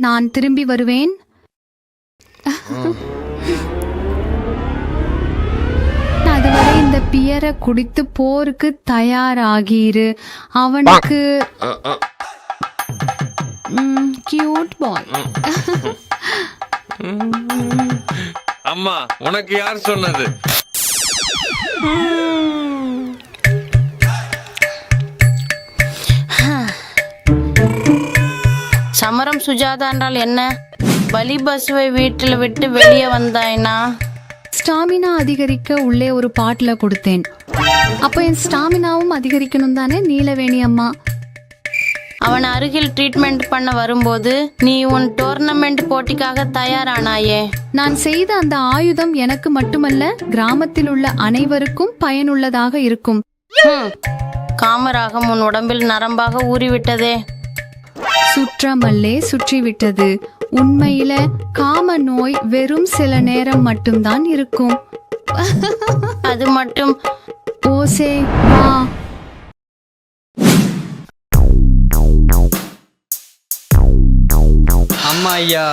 நான் திரும்பி வருவேன். அதுவரை இந்த பியரை குடித்து போருக்கு தயாராகிரு. அவனுக்கு கியூட் பாய். அம்மா, உனக்கு யார் சொன்னது? சமரம் சுஜாதா என்றால் என்ன? பலி பசுவை வீட்டில் விட்டு வெளியே வந்தாயினா ஸ்டாமினா அதிகரிக்க உள்ளே ஒரு பாட்டில கொடுத்தேன். அப்போ என் ஸ்டாமினாவும் அதிகரிக்கணும் தானே நீலவேணி அம்மா? அவன் அருகில் ட்ரீட்மெண்ட் பண்ண வரும்போது நீ உன் டோர்னமெண்ட் போட்டிக்காக தயாரானாயே. நான் செய்த அந்த ஆயுதம் எனக்கு மட்டுமல்ல, கிராமத்தில் உள்ள அனைவருக்கும் பயனுள்ளதாக இருக்கும். காமராகம் உன் உடம்பில் நரம்பாக ஊறிவிட்டதே. சுற்றமல்லே சுற்றிவிட்டது. உண்மையில காம நோய் வெறும் சில நேரம் மட்டும்தான் இருக்கும். அது மட்டும். ஓசே வா. அம்மா ஐயா,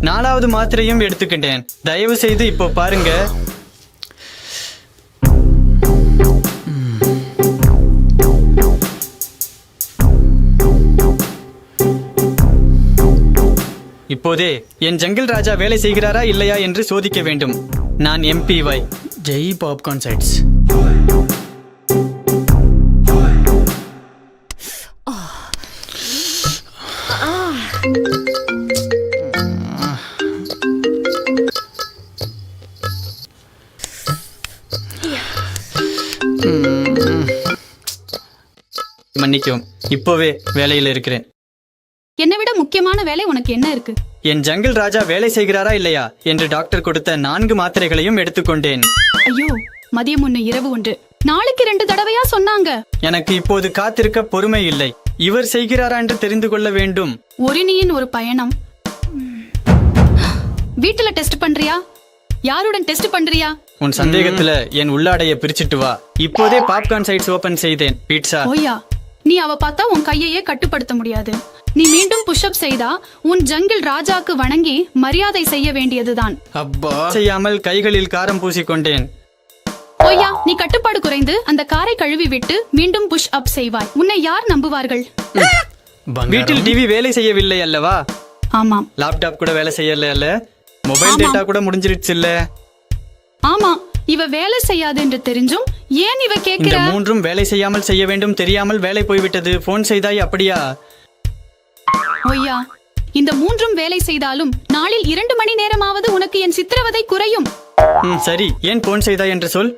4வது மாத்திரையும் எடுத்துக்கிட்டேன். தயவு செய்து இப்போ பாருங்க. இப்போதே என் ஜங்கிள் ராஜா வேலை செய்கிறாரா இல்லையா என்று சோதிக்க வேண்டும். நான் MPY. Jai popcorn sides. மன்னிக்கவும், இப்போவே வேலையில் இருக்கிறேன். என்னை விட முக்கியமான வேலை உனக்கு என்ன இருக்கு? என் ஜங்கிள் ராஜா வேலை செய்கிறாரா இல்லையா என்று டாக்டர் கொடுத்த 4 மாத்திரைகளையும் எடுத்துக்கொண்டேன். ஐயோ, மதியம் 1 இரவு 1 நாளைக்கு 2 தடவையா சொன்னாங்க. எனக்கு இப்போது காத்திருக்க பொறுமை இல்லை. இவர் செய்கிறாரா என்று தெரிந்து கொள்ள வேண்டும். ஒரினியின் ஒரு பயணம். வீட்டுல டெஸ்ட் பண்றியா? யாருடன் டெஸ்ட் பண்றியா? உன் சந்தேகத்துல என் உள்ளாடைய பிரிச்சிட்டு வா. இப்போதே பாப்கார்ன் சைட்ஸ் ஓபன் செய்தேன். பீட்சா. ஓயா, நீ அவ பார்த்தா உன் கையையே கட்டுப்படுத்த முடியாது. நீ மீண்டும் புஷ்அப் செய்தா உன் ஜங்கிள் ராஜாக்கு வணங்கி மரியாதை செய்ய வேண்டியதுதான். அப்பா, செய்யாமல் கைகளில் காரம் பூசிக்கொண்டேன். ஓயா, நீ கட்டுப்பாடு குறைந்து அந்த காரை கழுவி விட்டு மீண்டும் புஷ் அப் செய்வாய். உன்னை யார் நம்புவார்கள்? வீட்டில் டிவி வேலை செய்யவில்லை அல்லவா? ஆமாம். லேப்டாப் கூட வேலை செய்யல அல்ல? மொபைல் டேட்டா கூட முடிஞ்சிருச்சு இல்ல? ஆமா, இவ வேலை செய்யாது என்று தெரிஞ்சும் ஏன் இவ கேக்குற? இந்த 3ம் வேலை செய்யாமல் செய்ய வேண்டும் தெரியாமல் வேலை போய்விட்டது. போன் செய்தாய் அப்படியா? ஒய்யா, இந்த 3ம் வேலை செய்தாலும் நாளில் 2 மணி நேரமாவது உனக்கு என் சித்திரவதை குறையும். சரி, ஏன் போன் செய்தாய் என்று சொல்.